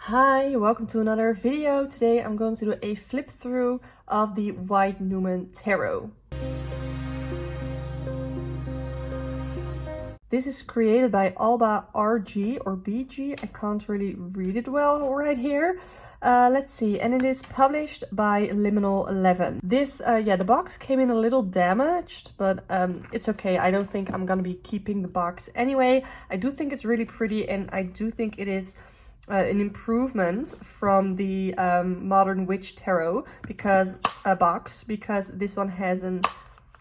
Hi, welcome to another video. Today I'm going to do a flip through of the White Numen Tarot. This is created by Alba RG or BG. I can't really read it well right here. Let's see, and it is published by Liminal 11. This, the box came in a little damaged, but it's okay. I don't think I'm gonna be keeping the box anyway. I do think it's really pretty, and I do think it is an improvement from the Modern Witch Tarot box, because this one has a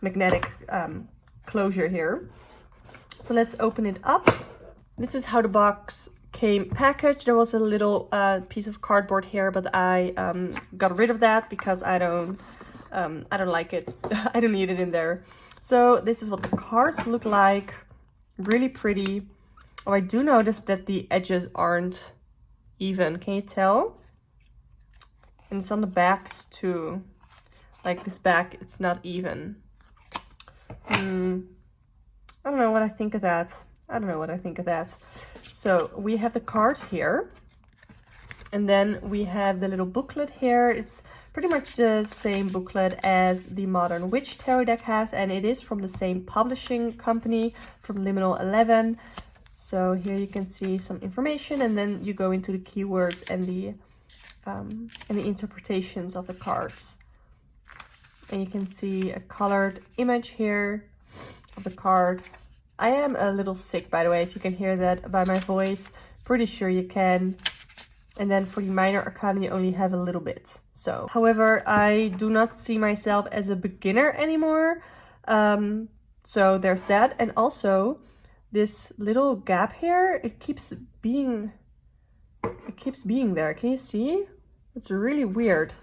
magnetic closure here. So let's open it up. This is how the box came packaged. There was a little piece of cardboard here, but I got rid of that because I don't like it. I don't need it in there. So this is what the cards look like. Really pretty. Oh, I do notice that the edges aren't even. Can you tell? And it's on the backs too. Like this back, it's not even. I don't know what I think of that. So we have the cards here. And then we have the little booklet here. It's pretty much the same booklet as the Modern Witch Tarot deck has. And it is from the same publishing company, from Liminal 11. So here you can see some information, and then you go into the keywords and the interpretations of the cards. And you can see a colored image here of the card. I am a little sick, by the way, if you can hear that by my voice. Pretty sure you can. And then for the minor arcana, you only have a little bit. So, however, I do not see myself as a beginner anymore. So there's that. And also, this little gap here, it keeps being there. Can you see? It's really weird.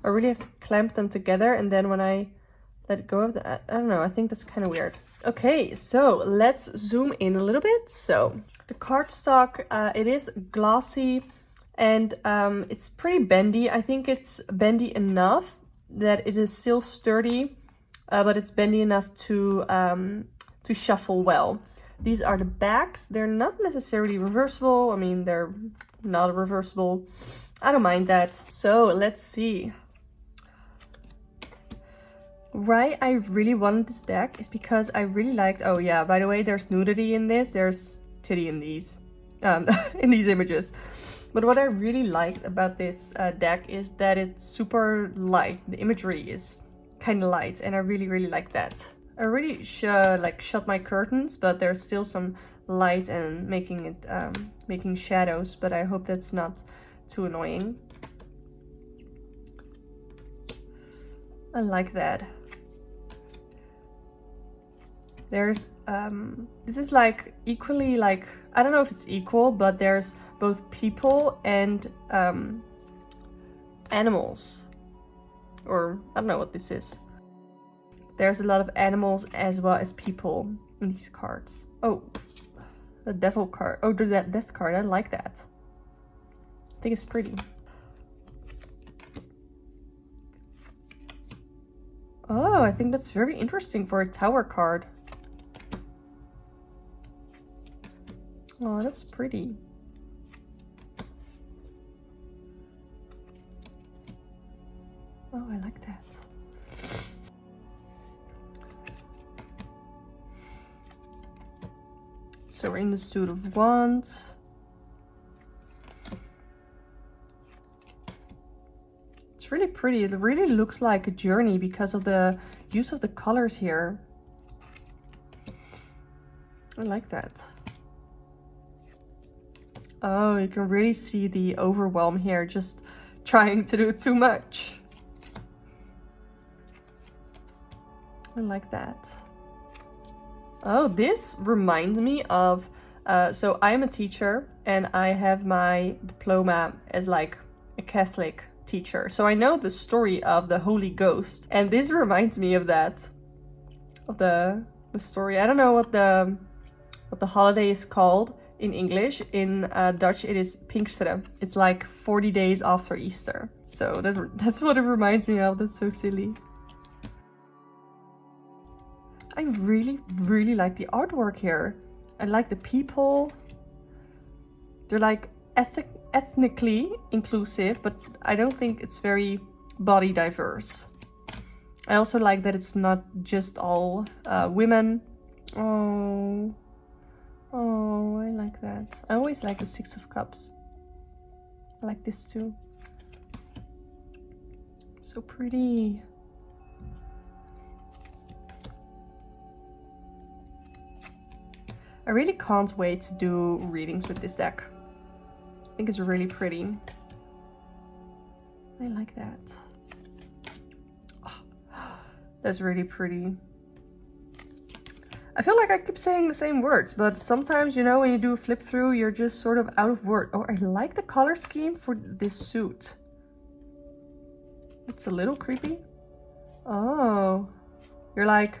I really have to clamp them together, and then when I let go of that, I don't know, I think that's kind of weird. Okay, so let's zoom in a little bit. So the cardstock, it is glossy, and it's pretty bendy. I think it's bendy enough that it is still sturdy, but it's bendy enough to shuffle well. These are the backs. They're not necessarily reversible. I mean, they're not reversible. I don't mind that. So let's see. Why I really wanted this deck is because I really liked, oh yeah, by the way, there's nudity in this. There's titty in these, in these images. But what I really liked about this deck is that it's super light. The imagery is kind of light, and I really, really like that. I really shut my curtains, but there's still some light and making shadows, but I hope that's not too annoying. I like that. There's this is like equally, like, I don't know if it's equal, but there's both people and animals, or I don't know what this is. There's a lot of animals as well as people in these cards. Oh, the devil card. Oh, that death card. I like that. I think it's pretty. Oh, I think that's very interesting for a tower card. Oh, that's pretty. Oh, I like that. So we're in the Suit of Wands. It's really pretty. It really looks like a journey because of the use of the colors here. I like that. Oh, you can really see the overwhelm here, just trying to do too much. I like that. Oh, this reminds me of, so I'm a teacher and I have my diploma as like a Catholic teacher. So I know the story of the Holy Ghost, and this reminds me of that, of the story. I don't know what the holiday is called in English. In Dutch, it is Pinksteren. It's like 40 days after Easter. So that's what it reminds me of. That's so silly. I really, really like the artwork here. I like the people. They're like ethnically inclusive, but I don't think it's very body diverse. I also like that it's not just all women. Oh, I like that. I always like the Six of Cups. I like this too. So pretty. I really can't wait to do readings with this deck. I think it's really pretty. I like that. Oh, that's really pretty. I feel like I keep saying the same words, but sometimes, you know, when you do a flip through, you're just sort of out of word. Oh, I like the color scheme for this suit. It's a little creepy. Oh, you're like,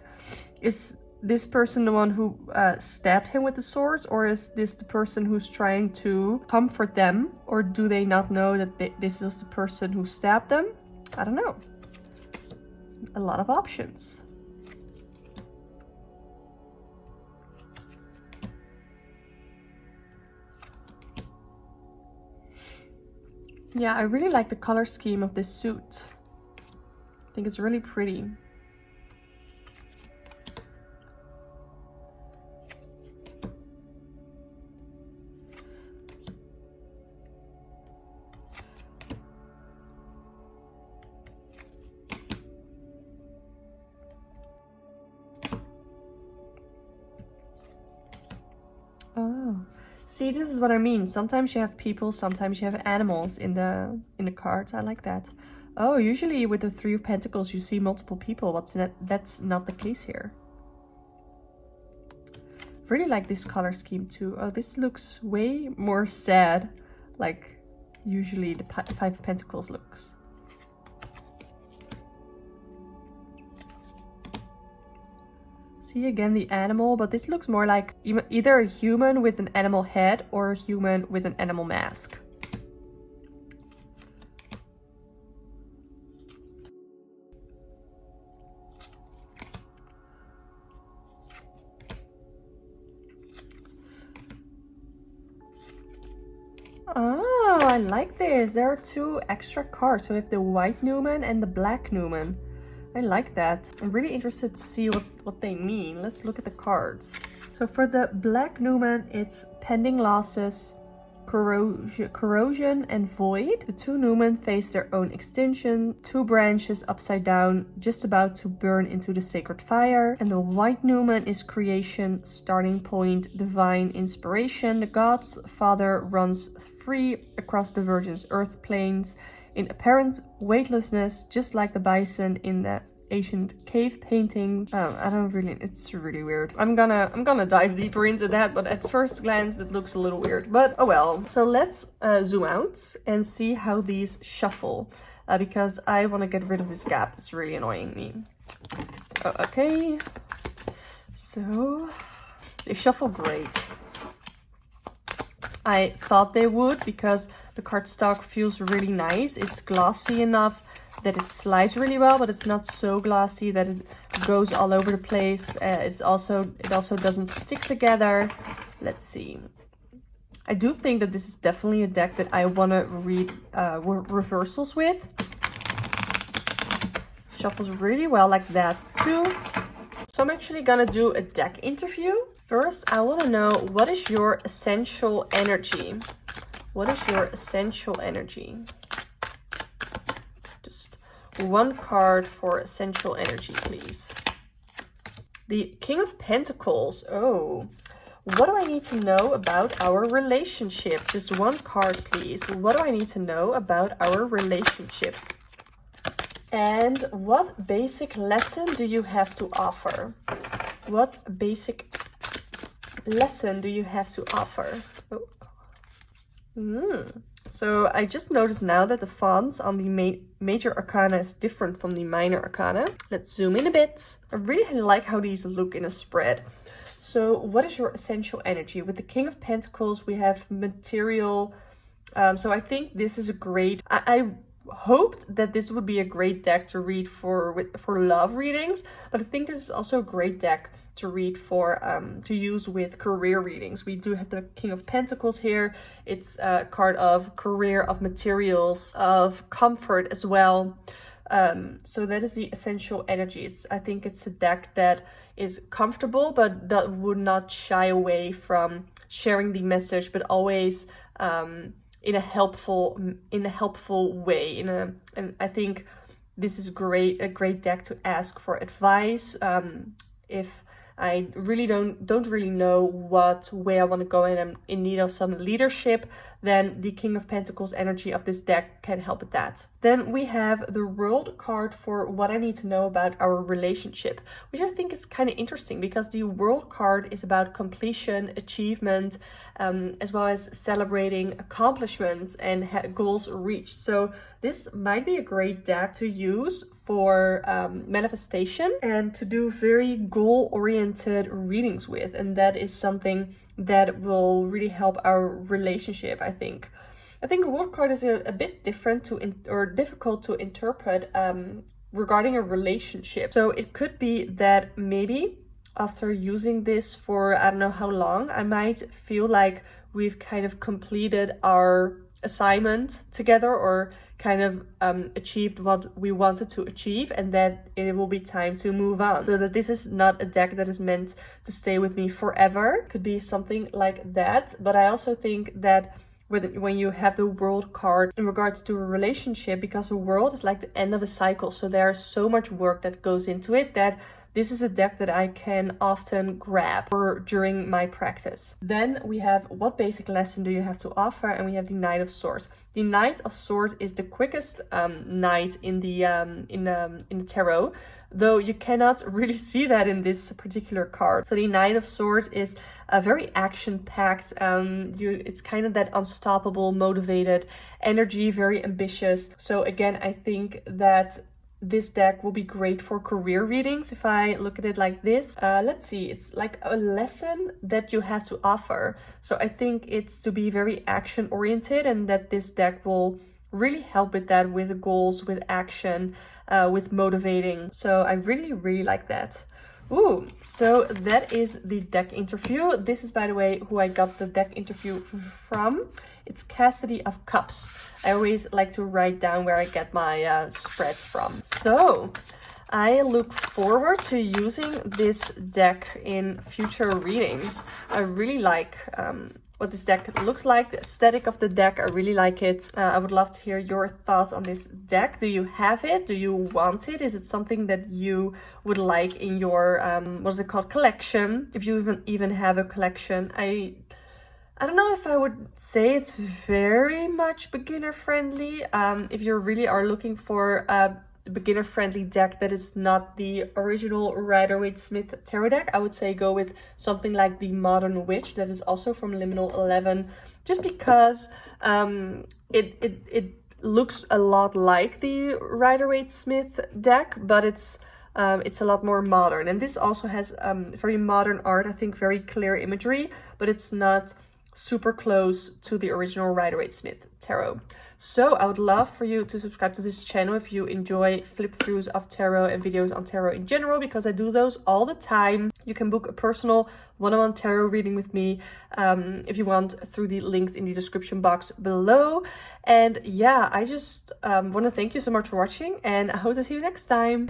is this person the one who stabbed him with the swords, or is this the person who's trying to comfort them, or do they not know that this is the person who stabbed them? I don't know. A lot of options. Yeah, I really like the color scheme of this suit. I think it's really pretty. Oh, see, this is what I mean. Sometimes you have people, sometimes you have animals in the cards. I like that. Oh, usually with the Three of Pentacles you see multiple people. That's not the case here. Really like this color scheme too. Oh, this looks way more sad, like usually the Five of Pentacles looks. See again the animal, but this looks more like either a human with an animal head or a human with an animal mask. Oh, I like this. There are two extra cards. So we have the White Numen and the Black Numen. I like that. I'm really interested to see what they mean. Let's look at the cards. So for the Black Numen, it's pending losses, corrosion and void. The two Numen face their own extinction, two branches upside down, just about to burn into the sacred fire. And the White Numen is creation, starting point, divine inspiration. The God's Father runs free across the Virgin's earth plains in apparent weightlessness, just like the bison in the ancient cave painting. I don't really, it's really weird. I'm gonna dive deeper into that, but at first glance it looks a little weird, but oh well. So let's zoom out and see how these shuffle, because I want to get rid of this gap. It's really annoying me. Okay, so they shuffle great. I thought they would, because the cardstock feels really nice. It's glossy enough that it slides really well, but it's not so glossy that it goes all over the place. It also doesn't stick together. Let's see. I do think that this is definitely a deck that I want to read reversals with. It shuffles really well like that too. So I'm actually gonna do a deck interview. First, I want to know, what is your essential energy? What is your essential energy? Just one card for essential energy, please. The King of Pentacles. Oh, what do I need to know about our relationship? Just one card, please. What do I need to know about our relationship? And what basic lesson do you have to offer? What basic lesson do you have to offer? Oh. So I just noticed now that the fonts on the major arcana is different from the minor arcana. Let's zoom in a bit. I really like how these look in a spread. So what is your essential energy? With the King of Pentacles, we have material. So I think this is a great, I hoped that this would be a great deck to read for love readings, but I think this is also a great deck to read for to use with career readings. We do have the King of Pentacles here. It's a card of career, of materials, of comfort as well. So that is the essential energies. I think it's a deck that is comfortable, but that would not shy away from sharing the message, but always in a helpful way. And I think this is a great deck to ask for advice. If I really don't really know what way I want to go and I'm in need of some leadership, then the King of Pentacles energy of this deck can help with that. Then we have the World card for what I need to know about our relationship, which I think is kind of interesting because the World card is about completion, achievement, as well as celebrating accomplishments and goals reached. So this might be a great deck to use for manifestation and to do very goal-oriented readings with, and that is something that will really help our relationship. I think the World card is a bit different or difficult to interpret regarding a relationship. So it could be that maybe after using this for I don't know how long, I might feel like we've kind of completed our assignment together, or kind of achieved what we wanted to achieve, and that it will be time to move on. So that this is not a deck that is meant to stay with me forever. Could be something like that. But I also think that when you have the World card in regards to a relationship, because the World is like the end of a cycle, so there's so much work that goes into it, that this is a deck that I can often grab during my practice. Then we have what basic lesson do you have to offer, and we have the Knight of Swords. The Knight of Swords is the quickest knight in the tarot, though you cannot really see that in this particular card. So the Knight of Swords is very action-packed. It's kind of that unstoppable, motivated energy, very ambitious. So again, I think that this deck will be great for career readings if I look at it like this. Let's see, it's like a lesson that you have to offer. So I think it's to be very action oriented, and that this deck will really help with that, with goals, with action, with motivating. So I really like that. Ooh, so that is the deck interview. This is, by the way, who I got the deck interview from. It's Cassidy of Cups. I always like to write down where I get my spreads from. So I look forward to using this deck in future readings. I really like what this deck looks like, the aesthetic of the deck. I really like it. I would love to hear your thoughts on this deck. Do you have it? Do you want it? Is it something that you would like in your what is it called, collection? If you even have a collection. I don't know if I would say it's very much beginner friendly. If you really are looking for a beginner friendly deck that is not the original Rider-Waite-Smith tarot deck, I would say go with something like the Modern Witch that is also from Liminal 11, just because it looks a lot like the Rider-Waite-Smith deck, but it's a lot more modern. And this also has very modern art, I think very clear imagery, but it's not super close to the original Rider-Waite-Smith tarot. So I would love for you to subscribe to this channel if you enjoy flip throughs of tarot and videos on tarot in general, because I do those all the time. You can book a personal one-on-one tarot reading with me if you want, through the links in the description box below. And yeah, I just want to thank you so much for watching, and I hope to see you next time.